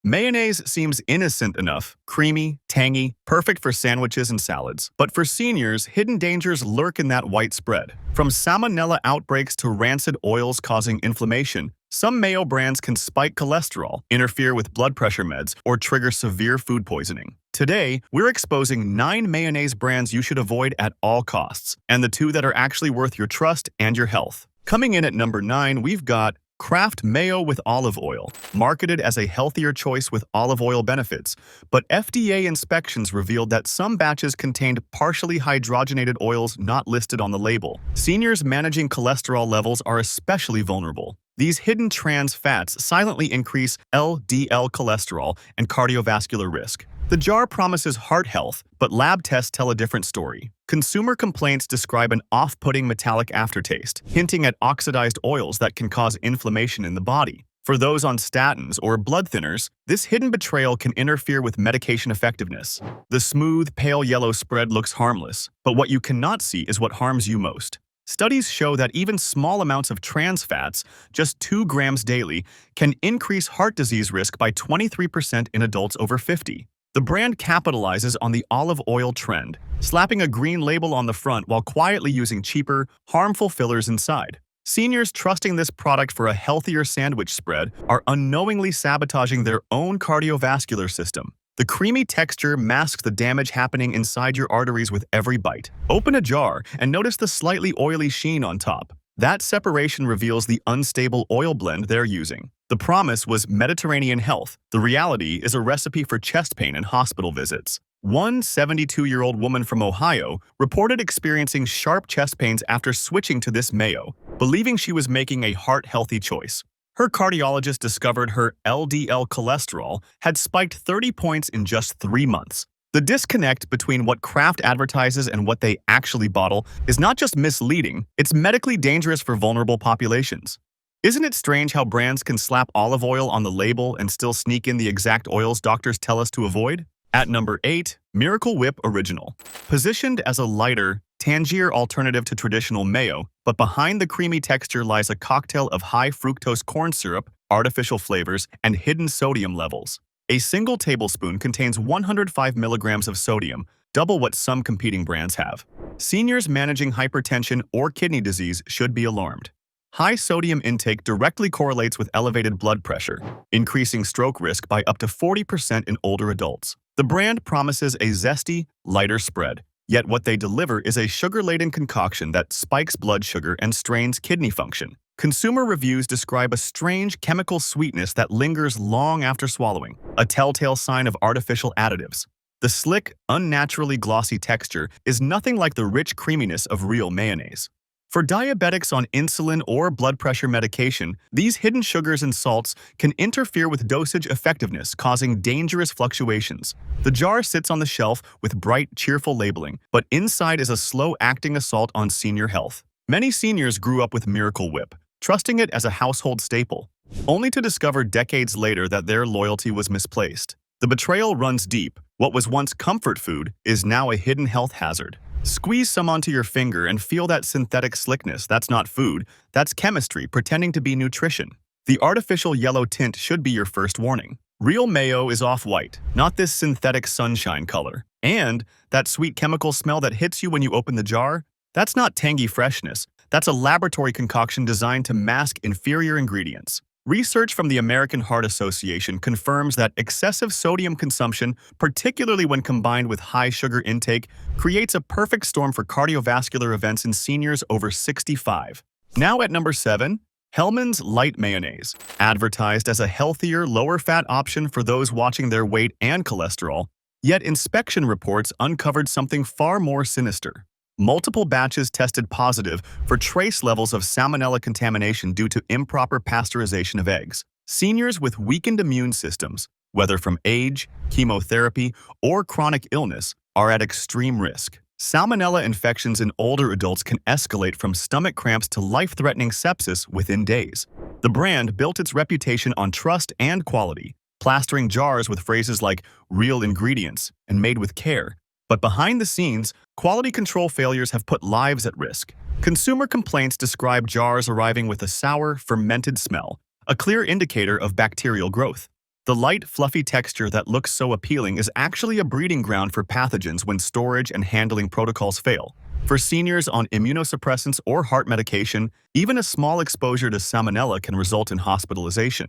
Mayonnaise seems innocent enough, creamy, tangy, perfect for sandwiches and salads. But for seniors, hidden dangers lurk in that white spread. From salmonella outbreaks to rancid oils causing inflammation, some mayo brands can spike cholesterol, interfere with blood pressure meds, or trigger severe food poisoning. Today, we're exposing 9 mayonnaise brands you should avoid at all costs, and the 2 that are actually worth your trust and your health. Coming in at number 9, we've got Kraft Mayo with olive oil, marketed as a healthier choice with olive oil benefits, but FDA inspections revealed that some batches contained partially hydrogenated oils not listed on the label. Seniors managing cholesterol levels are especially vulnerable. These hidden trans fats silently increase LDL cholesterol and cardiovascular risk. The jar promises heart health, but lab tests tell a different story. Consumer complaints describe an off-putting metallic aftertaste, hinting at oxidized oils that can cause inflammation in the body. For those on statins or blood thinners, this hidden betrayal can interfere with medication effectiveness. The smooth, pale yellow spread looks harmless, but what you cannot see is what harms you most. Studies show that even small amounts of trans fats, just 2 grams daily, can increase heart disease risk by 23% in adults over 50. The brand capitalizes on the olive oil trend, slapping a green label on the front while quietly using cheaper, harmful fillers inside. Seniors trusting this product for a healthier sandwich spread are unknowingly sabotaging their own cardiovascular system. The creamy texture masks the damage happening inside your arteries with every bite. Open a jar and notice the slightly oily sheen on top. That separation reveals the unstable oil blend they're using. The promise was Mediterranean health. The reality is a recipe for chest pain and hospital visits. One 72-year-old woman from Ohio reported experiencing sharp chest pains after switching to this mayo, believing she was making a heart-healthy choice. Her cardiologist discovered her LDL cholesterol had spiked 30 points in just 3 months. The disconnect between what Kraft advertises and what they actually bottle is not just misleading, it's medically dangerous for vulnerable populations. Isn't it strange how brands can slap olive oil on the label and still sneak in the exact oils doctors tell us to avoid? At number 8, Miracle Whip Original. Positioned as a lighter, tangier alternative to traditional mayo, but behind the creamy texture lies a cocktail of high-fructose corn syrup, artificial flavors, and hidden sodium levels. A single tablespoon contains 105 milligrams of sodium, double what some competing brands have. Seniors managing hypertension or kidney disease should be alarmed. High sodium intake directly correlates with elevated blood pressure, increasing stroke risk by up to 40% in older adults. The brand promises a zesty, lighter spread, yet what they deliver is a sugar-laden concoction that spikes blood sugar and strains kidney function. Consumer reviews describe a strange chemical sweetness that lingers long after swallowing, a telltale sign of artificial additives. The slick, unnaturally glossy texture is nothing like the rich creaminess of real mayonnaise. For diabetics on insulin or blood pressure medication, these hidden sugars and salts can interfere with dosage effectiveness, causing dangerous fluctuations. The jar sits on the shelf with bright, cheerful labeling, but inside is a slow-acting assault on senior health. Many seniors grew up with Miracle Whip, trusting it as a household staple, only to discover decades later that their loyalty was misplaced. The betrayal runs deep. What was once comfort food is now a hidden health hazard. Squeeze some onto your finger and feel that synthetic slickness. That's not food, that's chemistry pretending to be nutrition. The artificial yellow tint should be your first warning. Real mayo is off-white, not this synthetic sunshine color. And that sweet chemical smell that hits you when you open the jar, that's not tangy freshness. That's a laboratory concoction designed to mask inferior ingredients. Research from the American Heart Association confirms that excessive sodium consumption, particularly when combined with high sugar intake, creates a perfect storm for cardiovascular events in seniors over 65. Now at number 7, Hellman's Light Mayonnaise. Advertised as a healthier, lower-fat option for those watching their weight and cholesterol, yet inspection reports uncovered something far more sinister. Multiple batches tested positive for trace levels of salmonella contamination due to improper pasteurization of eggs. Seniors with weakened immune systems, whether from age, chemotherapy, or chronic illness, are at extreme risk. Salmonella infections in older adults can escalate from stomach cramps to life-threatening sepsis within days. The brand built its reputation on trust and quality, plastering jars with phrases like "real ingredients" and "made with care." But behind the scenes, quality control failures have put lives at risk. Consumer complaints describe jars arriving with a sour, fermented smell, a clear indicator of bacterial growth. The light, fluffy texture that looks so appealing is actually a breeding ground for pathogens when storage and handling protocols fail. For seniors on immunosuppressants or heart medication, even a small exposure to salmonella can result in hospitalization.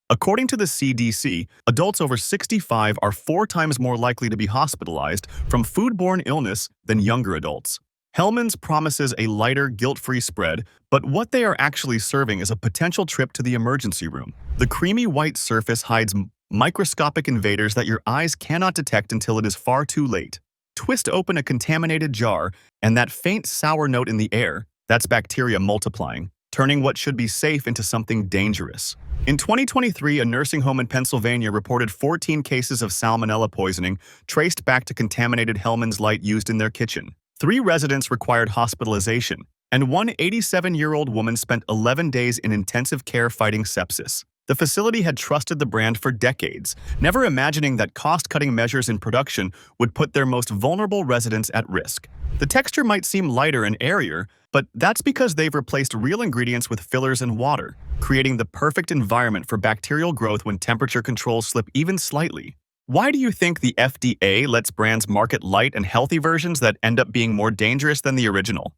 According to the CDC, adults over 65 are 4 times more likely to be hospitalized from foodborne illness than younger adults. Hellman's promises a lighter, guilt-free spread, but what they are actually serving is a potential trip to the emergency room. The creamy white surface hides microscopic invaders that your eyes cannot detect until it is far too late. Twist open a contaminated jar, and that faint sour note in the air, that's bacteria multiplying, turning what should be safe into something dangerous. In 2023, a nursing home in Pennsylvania reported 14 cases of salmonella poisoning traced back to contaminated Hellman's light used in their kitchen. 3 residents required hospitalization, and one 87-year-old woman spent 11 days in intensive care fighting sepsis. The facility had trusted the brand for decades, never imagining that cost-cutting measures in production would put their most vulnerable residents at risk. The texture might seem lighter and airier, but that's because they've replaced real ingredients with fillers and water, creating the perfect environment for bacterial growth when temperature controls slip even slightly. Why do you think the FDA lets brands market light and healthy versions that end up being more dangerous than the original?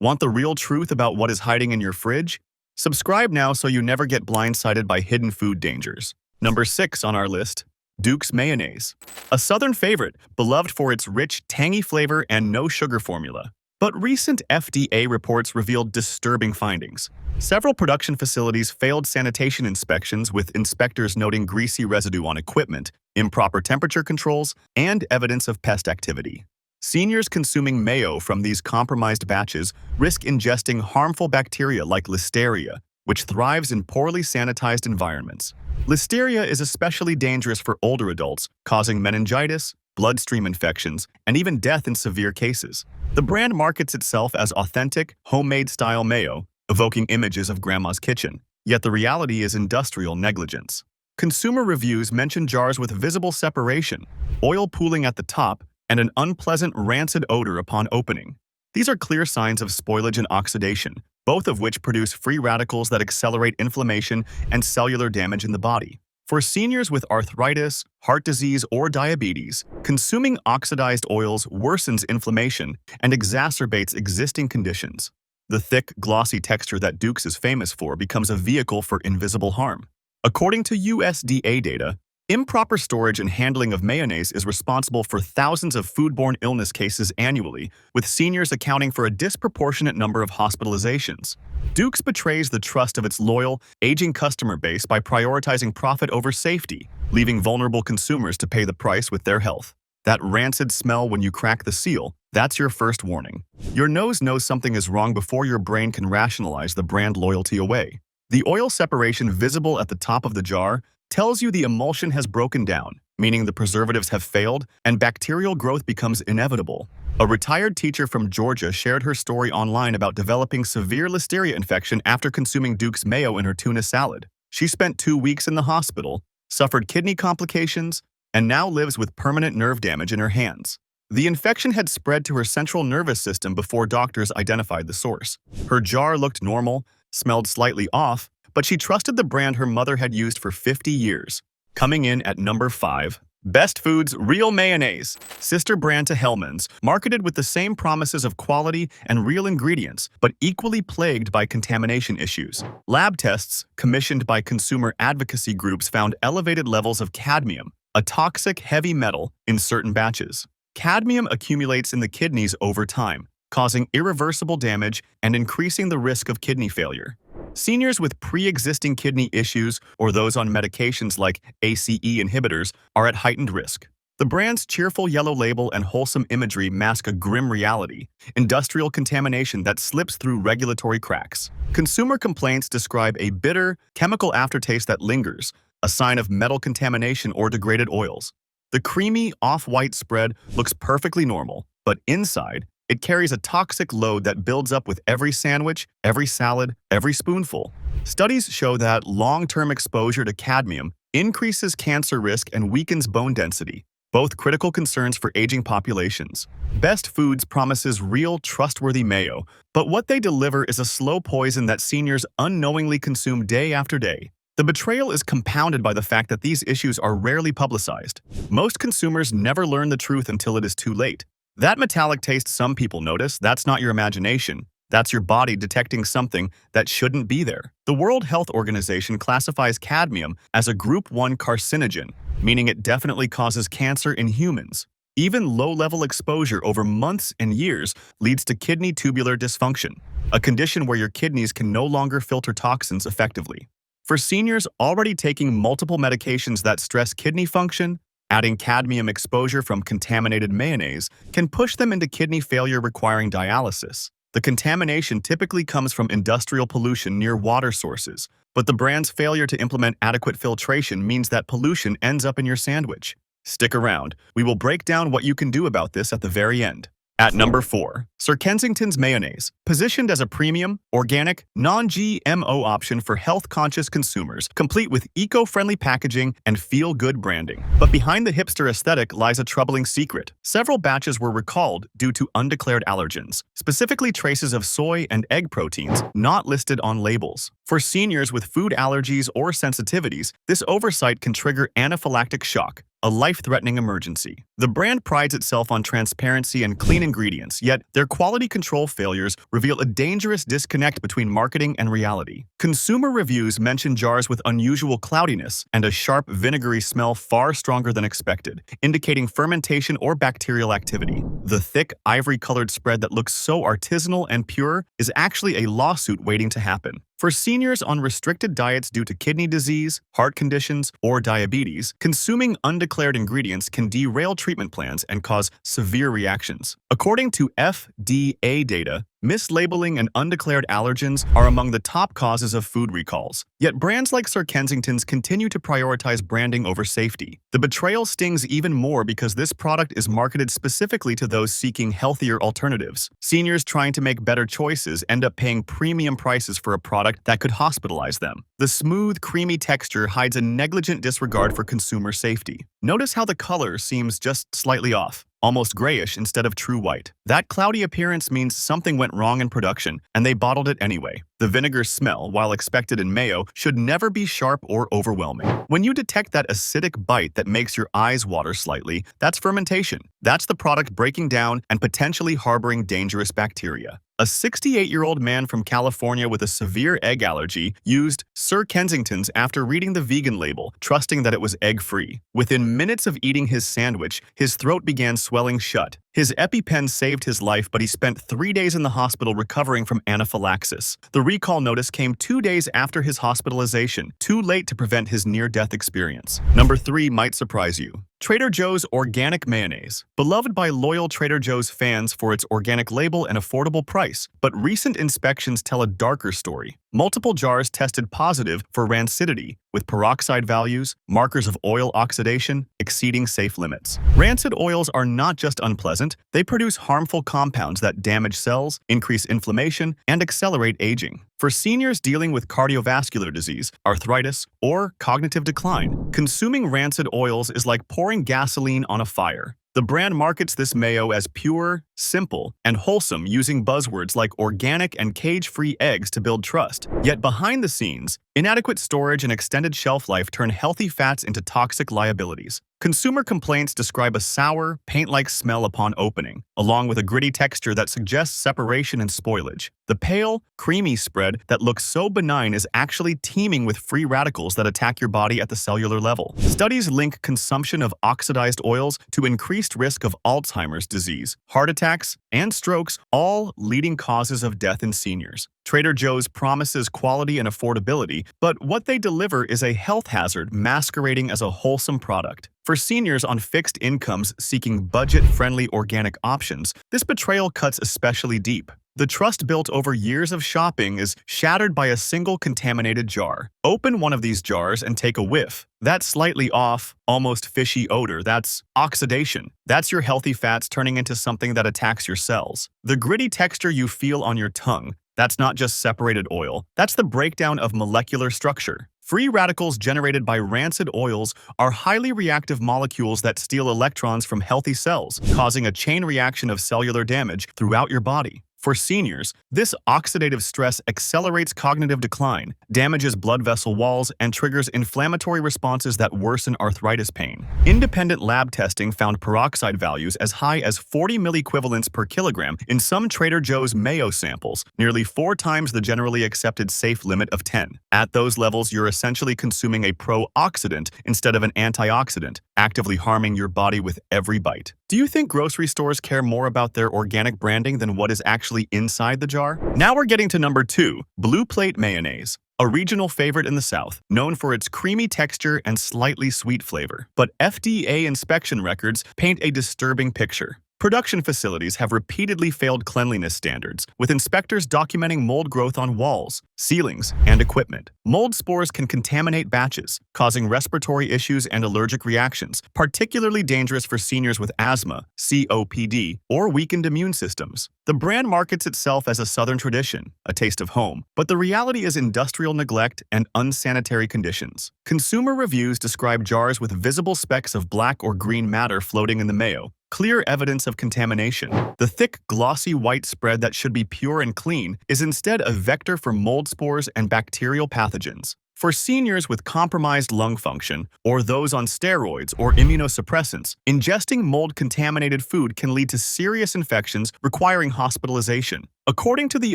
Want the real truth about what is hiding in your fridge? Subscribe now so you never get blindsided by hidden food dangers. Number 6 on our list, Duke's Mayonnaise. A southern favorite, beloved for its rich, tangy flavor and no-sugar formula. But recent FDA reports revealed disturbing findings. Several production facilities failed sanitation inspections, with inspectors noting greasy residue on equipment, improper temperature controls, and evidence of pest activity. Seniors consuming mayo from these compromised batches risk ingesting harmful bacteria like listeria, which thrives in poorly sanitized environments. Listeria is especially dangerous for older adults, causing meningitis, bloodstream infections, and even death in severe cases. The brand markets itself as authentic, homemade-style mayo, evoking images of grandma's kitchen, yet the reality is industrial negligence. Consumer reviews mention jars with visible separation, oil pooling at the top, and an unpleasant rancid odor upon opening. These are clear signs of spoilage and oxidation, both of which produce free radicals that accelerate inflammation and cellular damage in the body. For seniors with arthritis, heart disease, or diabetes, consuming oxidized oils worsens inflammation and exacerbates existing conditions. The thick, glossy texture that Duke's is famous for becomes a vehicle for invisible harm. According to USDA data, improper storage and handling of mayonnaise is responsible for thousands of foodborne illness cases annually, with seniors accounting for a disproportionate number of hospitalizations. Duke's betrays the trust of its loyal, aging customer base by prioritizing profit over safety, leaving vulnerable consumers to pay the price with their health. That rancid smell when you crack the seal, that's your first warning. Your nose knows something is wrong before your brain can rationalize the brand loyalty away. The oil separation visible at the top of the jar tells you the emulsion has broken down, meaning the preservatives have failed and bacterial growth becomes inevitable. A retired teacher from Georgia shared her story online about developing severe listeria infection after consuming Duke's mayo in her tuna salad. She spent 2 weeks in the hospital, suffered kidney complications, and now lives with permanent nerve damage in her hands. The infection had spread to her central nervous system before doctors identified the source. Her jar looked normal, smelled slightly off, but she trusted the brand her mother had used for 50 years. Coming in at number 5, Best Foods Real Mayonnaise, sister brand to Hellman's, marketed with the same promises of quality and real ingredients, but equally plagued by contamination issues. Lab tests, commissioned by consumer advocacy groups, found elevated levels of cadmium, a toxic heavy metal, in certain batches. Cadmium accumulates in the kidneys over time, causing irreversible damage and increasing the risk of kidney failure. Seniors with pre-existing kidney issues or those on medications like ACE inhibitors are at heightened risk. The brand's cheerful yellow label and wholesome imagery mask a grim reality: industrial contamination that slips through regulatory cracks. Consumer complaints describe a bitter, chemical aftertaste that lingers, a sign of metal contamination or degraded oils. The creamy, off-white spread looks perfectly normal, but inside, it carries a toxic load that builds up with every sandwich, every salad, every spoonful. Studies show that long-term exposure to cadmium increases cancer risk and weakens bone density, both critical concerns for aging populations. Best Foods promises real, trustworthy mayo, but what they deliver is a slow poison that seniors unknowingly consume day after day. The betrayal is compounded by the fact that these issues are rarely publicized. Most consumers never learn the truth until it is too late. That metallic taste some people notice, that's not your imagination. That's your body detecting something that shouldn't be there. The World Health Organization classifies cadmium as a Group 1 carcinogen, meaning it definitely causes cancer in humans. Even low-level exposure over months and years leads to kidney tubular dysfunction, a condition where your kidneys can no longer filter toxins effectively. For seniors already taking multiple medications that stress kidney function, adding cadmium exposure from contaminated mayonnaise can push them into kidney failure requiring dialysis. The contamination typically comes from industrial pollution near water sources, but the brand's failure to implement adequate filtration means that pollution ends up in your sandwich. Stick around. We will break down what you can do about this at the very end. At number 4, Sir Kensington's Mayonnaise, positioned as a premium, organic, non-GMO option for health-conscious consumers, complete with eco-friendly packaging and feel-good branding. But behind the hipster aesthetic lies a troubling secret. Several batches were recalled due to undeclared allergens, specifically traces of soy and egg proteins not listed on labels. For seniors with food allergies or sensitivities, this oversight can trigger anaphylactic shock, a life-threatening emergency. The brand prides itself on transparency and clean ingredients, yet their quality control failures reveal a dangerous disconnect between marketing and reality. Consumer reviews mention jars with unusual cloudiness and a sharp, vinegary smell far stronger than expected, indicating fermentation or bacterial activity. The thick, ivory-colored spread that looks so artisanal and pure is actually a lawsuit waiting to happen. For seniors on restricted diets due to kidney disease, heart conditions, or diabetes, consuming undeclared ingredients can derail treatment plans and cause severe reactions. According to FDA data, mislabeling and undeclared allergens are among the top causes of food recalls. Yet brands like Sir Kensington's continue to prioritize branding over safety. The betrayal stings even more because this product is marketed specifically to those seeking healthier alternatives. Seniors trying to make better choices end up paying premium prices for a product that could hospitalize them. The smooth, creamy texture hides a negligent disregard for consumer safety. Notice how the color seems just slightly off, almost grayish instead of true white. That cloudy appearance means something went wrong in production, and they bottled it anyway. The vinegar smell, while expected in mayo, should never be sharp or overwhelming. When you detect that acidic bite that makes your eyes water slightly, that's fermentation. That's the product breaking down and potentially harboring dangerous bacteria. A 68-year-old man from California with a severe egg allergy used Sir Kensington's after reading the vegan label, trusting that it was egg-free. Within minutes of eating his sandwich, his throat began swelling shut. His EpiPen saved his life, but he spent 3 days in the hospital recovering from anaphylaxis. The recall notice came 2 days after his hospitalization, too late to prevent his near-death experience. Number 3 might surprise you. Trader Joe's Organic Mayonnaise. Beloved by loyal Trader Joe's fans for its organic label and affordable price, but recent inspections tell a darker story. Multiple jars tested positive for rancidity, with peroxide values, markers of oil oxidation, exceeding safe limits. Rancid oils are not just unpleasant, they produce harmful compounds that damage cells, increase inflammation, and accelerate aging. For seniors dealing with cardiovascular disease, arthritis, or cognitive decline, consuming rancid oils is like pouring gasoline on a fire. The brand markets this mayo as pure, simple, and wholesome using buzzwords like organic and cage-free eggs to build trust. Yet behind the scenes, inadequate storage and extended shelf life turn healthy fats into toxic liabilities. Consumer complaints describe a sour, paint-like smell upon opening, along with a gritty texture that suggests separation and spoilage. The pale, creamy spread that looks so benign is actually teeming with free radicals that attack your body at the cellular level. Studies link consumption of oxidized oils to increased risk of Alzheimer's disease, heart attacks, and strokes, all leading causes of death in seniors. Trader Joe's promises quality and affordability, but what they deliver is a health hazard masquerading as a wholesome product. For seniors on fixed incomes seeking budget-friendly organic options, this betrayal cuts especially deep. The trust built over years of shopping is shattered by a single contaminated jar. Open one of these jars and take a whiff. That slightly off, almost fishy odor, that's oxidation. That's your healthy fats turning into something that attacks your cells. The gritty texture you feel on your tongue, that's not just separated oil, that's the breakdown of molecular structure. Free radicals generated by rancid oils are highly reactive molecules that steal electrons from healthy cells, causing a chain reaction of cellular damage throughout your body. For seniors, this oxidative stress accelerates cognitive decline, damages blood vessel walls, and triggers inflammatory responses that worsen arthritis pain. Independent lab testing found peroxide values as high as 40 milliequivalents per kilogram in some Trader Joe's Mayo samples, nearly 4 times the generally accepted safe limit of 10. At those levels, you're essentially consuming a pro-oxidant instead of an antioxidant, actively harming your body with every bite. Do you think grocery stores care more about their organic branding than what is actually inside the jar? Now we're getting to number 2, Blue Plate Mayonnaise. A regional favorite in the South, known for its creamy texture and slightly sweet flavor. But FDA inspection records paint a disturbing picture. Production facilities have repeatedly failed cleanliness standards, with inspectors documenting mold growth on walls, ceilings, and equipment. Mold spores can contaminate batches, causing respiratory issues and allergic reactions, particularly dangerous for seniors with asthma, COPD, or weakened immune systems. The brand markets itself as a Southern tradition, a taste of home, but the reality is industrial neglect and unsanitary conditions. Consumer reviews describe jars with visible specks of black or green matter floating in the mayo, clear evidence of contamination. The thick, glossy white spread that should be pure and clean is instead a vector for mold spores and bacterial pathogens. For seniors with compromised lung function, or those on steroids or immunosuppressants, ingesting mold-contaminated food can lead to serious infections requiring hospitalization. According to the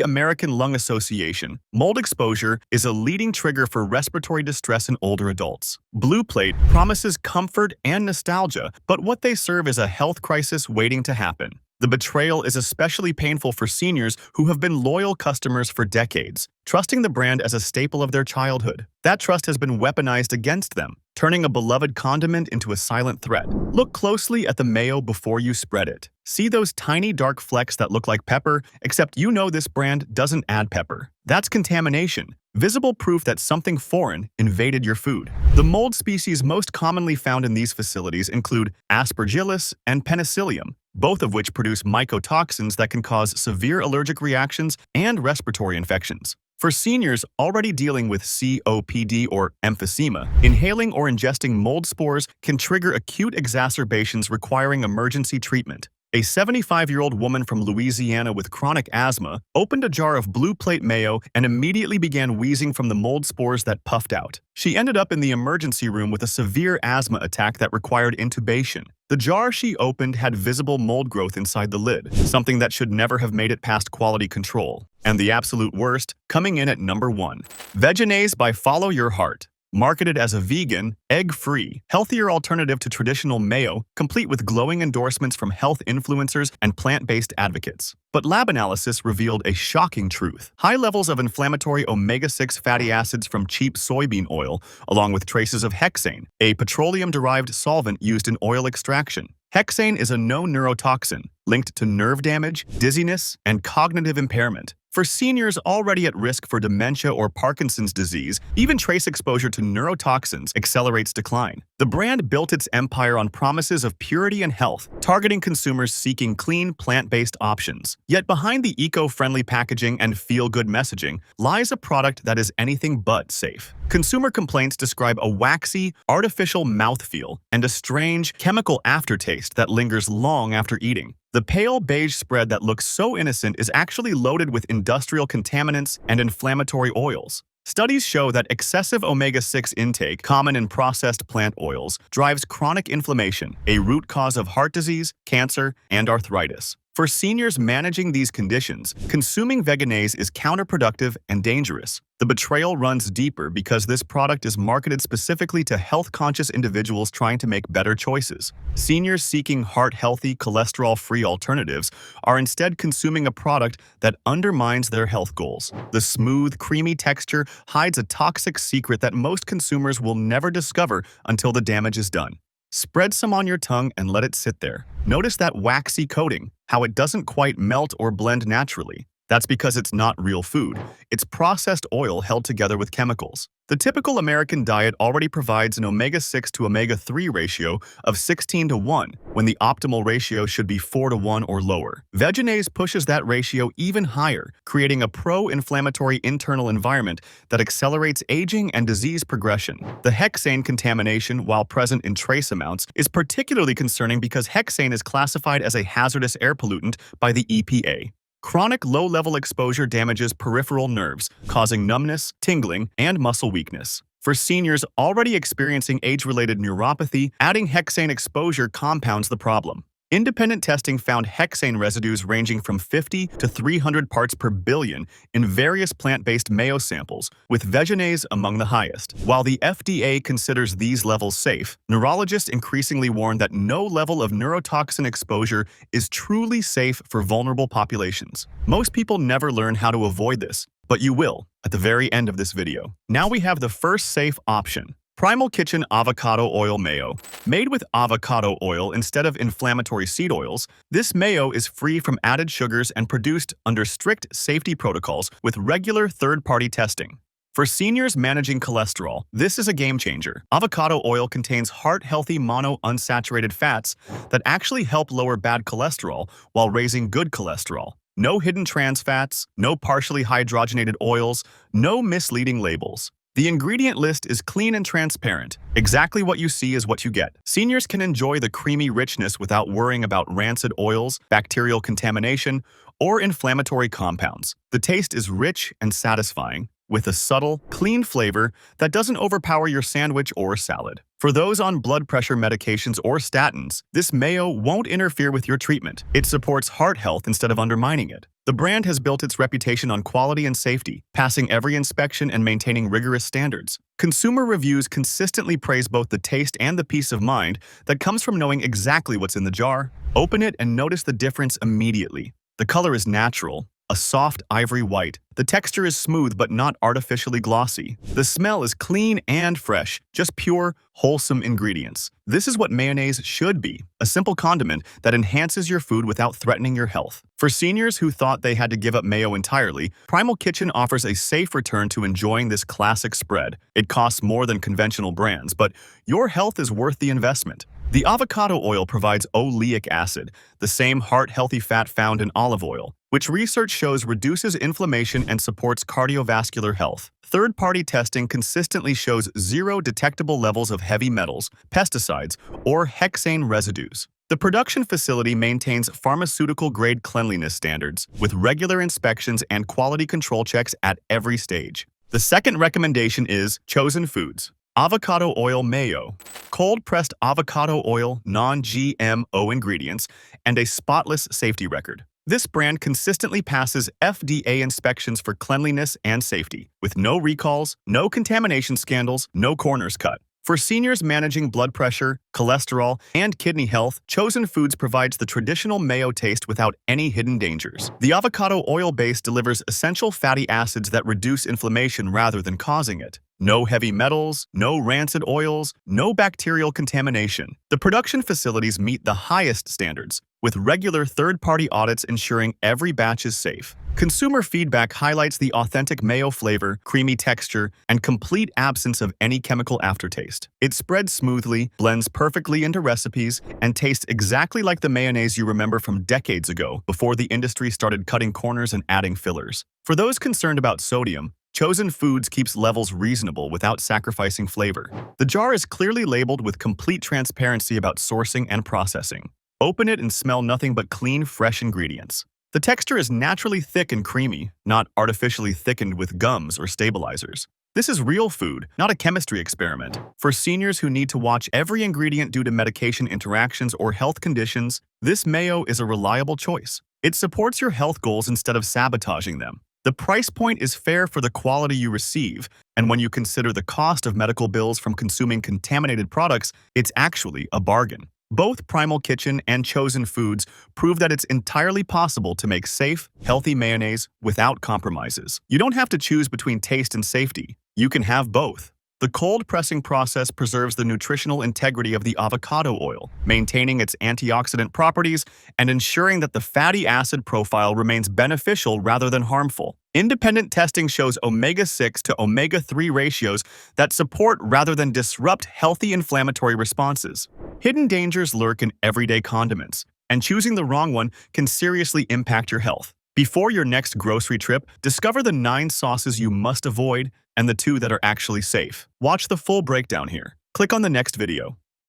American Lung Association, mold exposure is a leading trigger for respiratory distress in older adults. Blue Plate promises comfort and nostalgia, but what they serve is a health crisis waiting to happen. The betrayal is especially painful for seniors who have been loyal customers for decades, trusting the brand as a staple of their childhood. That trust has been weaponized against them, turning a beloved condiment into a silent threat. Look closely at the mayo before you spread it. See those tiny dark flecks that look like pepper, except you know this brand doesn't add pepper. That's contamination, visible proof that something foreign invaded your food. The mold species most commonly found in these facilities include Aspergillus and Penicillium, both of which produce mycotoxins that can cause severe allergic reactions and respiratory infections. For seniors already dealing with COPD or emphysema, inhaling or ingesting mold spores can trigger acute exacerbations requiring emergency treatment. A 75-year-old woman from Louisiana with chronic asthma opened a jar of Blue Plate mayo and immediately began wheezing from the mold spores that puffed out. She ended up in the emergency room with a severe asthma attack that required intubation. The jar she opened had visible mold growth inside the lid, something that should never have made it past quality control. And the absolute worst, coming in at number 1. Vegenaise by Follow Your Heart. Marketed as a vegan, egg-free, healthier alternative to traditional mayo, complete with glowing endorsements from health influencers and plant-based advocates. But lab analysis revealed a shocking truth. High levels of inflammatory omega-6 fatty acids from cheap soybean oil, along with traces of hexane, a petroleum-derived solvent used in oil extraction. Hexane is a known neurotoxin, linked to nerve damage, dizziness, and cognitive impairment. For seniors already at risk for dementia or Parkinson's disease, even trace exposure to neurotoxins accelerates decline. The brand built its empire on promises of purity and health, targeting consumers seeking clean, plant-based options. Yet behind the eco-friendly packaging and feel-good messaging lies a product that is anything but safe. Consumer complaints describe a waxy, artificial mouthfeel and a strange, chemical aftertaste that lingers long after eating. The pale beige spread that looks so innocent is actually loaded with industrial contaminants and inflammatory oils. Studies show that excessive omega-6 intake, common in processed plant oils, drives chronic inflammation, a root cause of heart disease, cancer, and arthritis. For seniors managing these conditions, consuming Vegenaise is counterproductive and dangerous. The betrayal runs deeper because this product is marketed specifically to health-conscious individuals trying to make better choices. Seniors seeking heart-healthy, cholesterol-free alternatives are instead consuming a product that undermines their health goals. The smooth, creamy texture hides a toxic secret that most consumers will never discover until the damage is done. Spread some on your tongue and let it sit there. Notice that waxy coating, how it doesn't quite melt or blend naturally. That's because it's not real food. It's processed oil held together with chemicals. The typical American diet already provides an omega-6 to omega-3 ratio of 16:1, when the optimal ratio should be 4:1 or lower. Vegenaise pushes that ratio even higher, creating a pro-inflammatory internal environment that accelerates aging and disease progression. The hexane contamination, while present in trace amounts, is particularly concerning because hexane is classified as a hazardous air pollutant by the EPA. Chronic low-level exposure damages peripheral nerves, causing numbness, tingling, and muscle weakness. For seniors already experiencing age-related neuropathy, adding hexane exposure compounds the problem. Independent testing found hexane residues ranging from 50 to 300 parts per billion in various plant-based Mayo samples, with Vegenaise among the highest. While the FDA considers these levels safe, neurologists increasingly warn that no level of neurotoxin exposure is truly safe for vulnerable populations. Most people never learn how to avoid this, but you will at the very end of this video. Now we have the first safe option. Primal Kitchen Avocado Oil Mayo. Made with avocado oil instead of inflammatory seed oils, this mayo is free from added sugars and produced under strict safety protocols with regular third-party testing. For seniors managing cholesterol, this is a game changer. Avocado oil contains heart-healthy monounsaturated fats that actually help lower bad cholesterol while raising good cholesterol. No hidden trans fats, no partially hydrogenated oils, no misleading labels. The ingredient list is clean and transparent. Exactly what you see is what you get. Seniors can enjoy the creamy richness without worrying about rancid oils, bacterial contamination, or inflammatory compounds. The taste is rich and satisfying, with a subtle, clean flavor that doesn't overpower your sandwich or salad. For those on blood pressure medications or statins, this mayo won't interfere with your treatment. It supports heart health instead of undermining it. The brand has built its reputation on quality and safety, passing every inspection and maintaining rigorous standards. Consumer reviews consistently praise both the taste and the peace of mind that comes from knowing exactly what's in the jar. Open it and notice the difference immediately. The color is natural, a soft ivory white. The texture is smooth but not artificially glossy. The smell is clean and fresh, just pure, wholesome ingredients. This is what mayonnaise should be, a simple condiment that enhances your food without threatening your health. For seniors who thought they had to give up mayo entirely, Primal Kitchen offers a safe return to enjoying this classic spread. It costs more than conventional brands, but your health is worth the investment. The avocado oil provides oleic acid, the same heart-healthy fat found in olive oil, which research shows reduces inflammation and supports cardiovascular health. Third-party testing consistently shows zero detectable levels of heavy metals, pesticides, or hexane residues. The production facility maintains pharmaceutical-grade cleanliness standards, with regular inspections and quality control checks at every stage. The second recommendation is Chosen Foods. Avocado Oil Mayo. Cold-pressed avocado oil, non-GMO ingredients, and a spotless safety record. This brand consistently passes FDA inspections for cleanliness and safety, with no recalls, no contamination scandals, no corners cut. For seniors managing blood pressure, cholesterol, and kidney health, Chosen Foods provides the traditional mayo taste without any hidden dangers. The avocado oil base delivers essential fatty acids that reduce inflammation rather than causing it. No heavy metals, no rancid oils, no bacterial contamination. The production facilities meet the highest standards, with regular third-party audits ensuring every batch is safe. Consumer feedback highlights the authentic mayo flavor, creamy texture, and complete absence of any chemical aftertaste. It spreads smoothly, blends perfectly into recipes, and tastes exactly like the mayonnaise you remember from decades ago, before the industry started cutting corners and adding fillers. For those concerned about sodium, Chosen Foods keeps levels reasonable without sacrificing flavor. The jar is clearly labeled with complete transparency about sourcing and processing. Open it and smell nothing but clean, fresh ingredients. The texture is naturally thick and creamy, not artificially thickened with gums or stabilizers. This is real food, not a chemistry experiment. For seniors who need to watch every ingredient due to medication interactions or health conditions, this mayo is a reliable choice. It supports your health goals instead of sabotaging them. The price point is fair for the quality you receive, and when you consider the cost of medical bills from consuming contaminated products, it's actually a bargain. Both Primal Kitchen and Chosen Foods prove that it's entirely possible to make safe, healthy mayonnaise without compromises. You don't have to choose between taste and safety. You can have both. The cold pressing process preserves the nutritional integrity of the avocado oil, maintaining its antioxidant properties and ensuring that the fatty acid profile remains beneficial rather than harmful. Independent testing shows omega-6 to omega-3 ratios that support rather than disrupt healthy inflammatory responses. Hidden dangers lurk in everyday condiments, and choosing the wrong one can seriously impact your health. Before your next grocery trip, discover the 9 sauces you must avoid and the 2 that are actually safe. Watch the full breakdown here. Click on the next video.